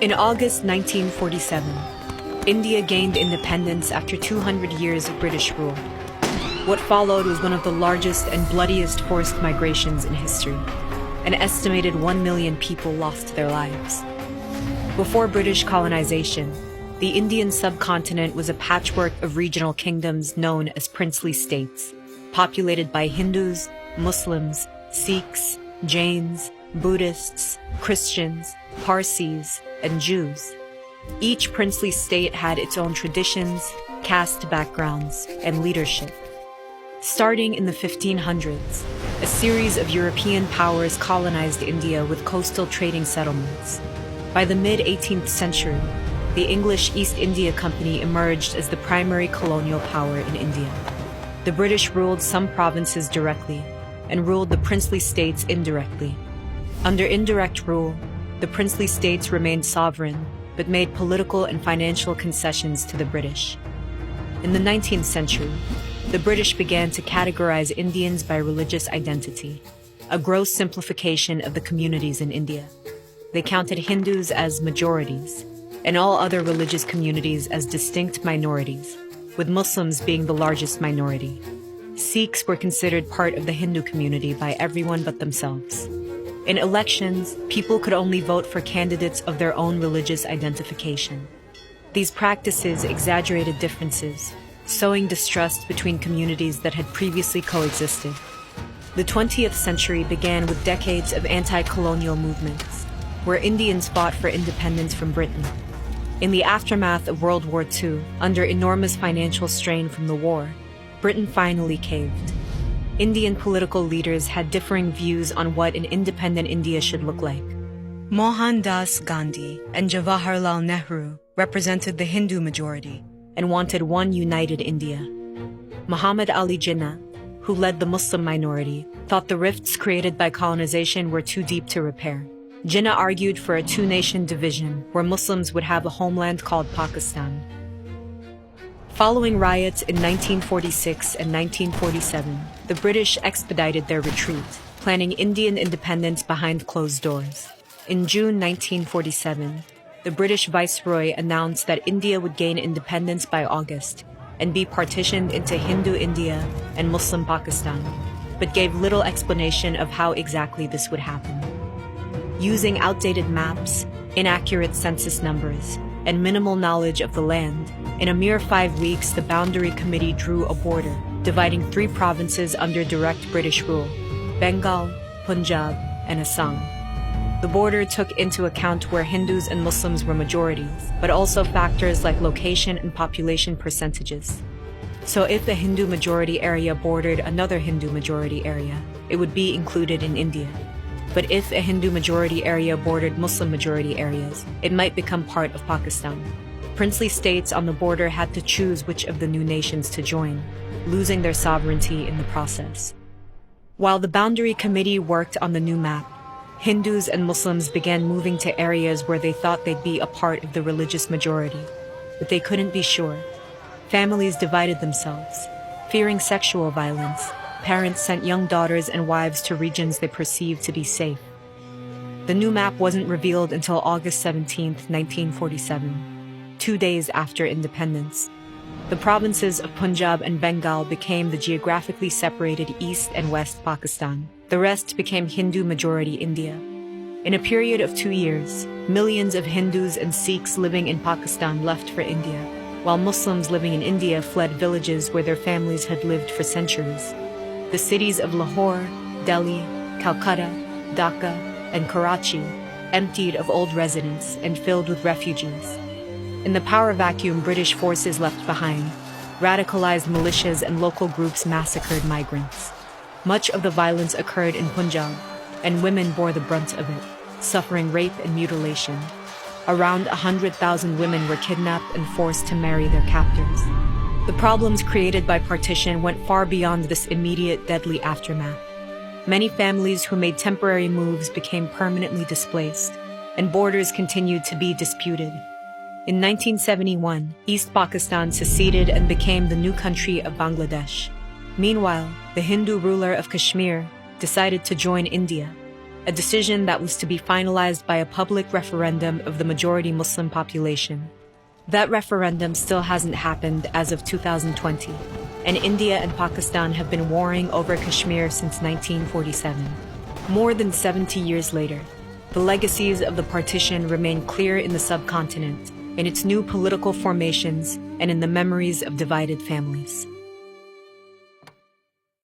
In August 1947, India gained independence after 200 years of British rule. What followed was one of the largest and bloodiest forced migrations in history. An estimated 1 million people lost their lives. Before British colonization, the Indian subcontinent was a patchwork of regional kingdoms known as princely states, populated by Hindus, Muslims, Sikhs, Jains, Buddhists, Christians, Parsis, and Jews. Each princely state had its own traditions, caste backgrounds, and leadership. Starting in the 1500s, a series of European powers colonized India with coastal trading settlements. By the mid-18th century, the English East India Company emerged as the primary colonial power in India. The British ruled some provinces directly and ruled the princely states indirectly. Under indirect rule, the princely states remained sovereign but made political and financial concessions to the British. In the 19th century, the British began to categorize Indians by religious identity, a gross simplification of the communities in India. They counted Hindus as majorities, and all other religious communities as distinct minorities, with Muslims being the largest minority. Sikhs were considered part of the Hindu community by everyone but themselves. In elections, people could only vote for candidates of their own religious identification. These practices exaggerated differences, sowing distrust between communities that had previously coexisted. The 20th century began with decades of anti-colonial movements, where Indians fought for independence from Britain. In the aftermath of World War II, under enormous financial strain from the war, Britain finally caved. Indian political leaders had differing views on what an independent India should look like. Mohandas Gandhi and Jawaharlal Nehru represented the Hindu majority and wanted one united India. Muhammad Ali Jinnah, who led the Muslim minority, thought the rifts created by colonization were too deep to repair. Jinnah argued for a two-nation division where Muslims would have a homeland called Pakistan. Following riots in 1946 and 1947, the British expedited their retreat, planning Indian independence behind closed doors. In June 1947, the British Viceroy announced that India would gain independence by August and be partitioned into Hindu India and Muslim Pakistan, but gave little explanation of how exactly this would happen. Using outdated maps, inaccurate census numbers, and minimal knowledge of the land, in a mere 5 weeks the Boundary Committee drew a border, dividing 3 provinces under direct British rule: Bengal, Punjab, and Assam. The border took into account where Hindus and Muslims were majorities, but also factors like location and population percentages. So if a Hindu majority area bordered another Hindu majority area, it would be included in India. But if a Hindu majority area bordered Muslim majority areas, it might become part of Pakistan. Princely states on the border had to choose which of the new nations to join, losing their sovereignty in the process. While the Boundary Committee worked on the new map, Hindus and Muslims began moving to areas where they thought they'd be a part of the religious majority, but they couldn't be sure. Families divided themselves. Fearing sexual violence, parents sent young daughters and wives to regions they perceived to be safe. The new map wasn't revealed until August 17, 1947, 2 days after independence. The provinces of Punjab and Bengal became the geographically separated East and West Pakistan. The rest became Hindu-majority India. In a period of 2 years, millions of Hindus and Sikhs living in Pakistan left for India, while Muslims living in India fled villages where their families had lived for centuries. The cities of Lahore, Delhi, Calcutta, Dhaka, and Karachi emptied of old residents and filled with refugees. In the power vacuum British forces left behind, radicalized militias and local groups massacred migrants. Much of the violence occurred in Punjab, and women bore the brunt of it, suffering rape and mutilation. Around 100,000 women were kidnapped and forced to marry their captors. The problems created by partition went far beyond this immediate deadly aftermath. Many families who made temporary moves became permanently displaced, and borders continued to be disputed. In 1971, East Pakistan seceded and became the new country of Bangladesh. Meanwhile, the Hindu ruler of Kashmir decided to join India. a decision that was to be finalized by a public referendum of the majority Muslim population. That referendum still hasn't happened as of 2020, and India and Pakistan have been warring over Kashmir since 1947. More than 70 years later, the legacies of the partition remain clear in the subcontinent, in its new political formations, and in the memories of divided families.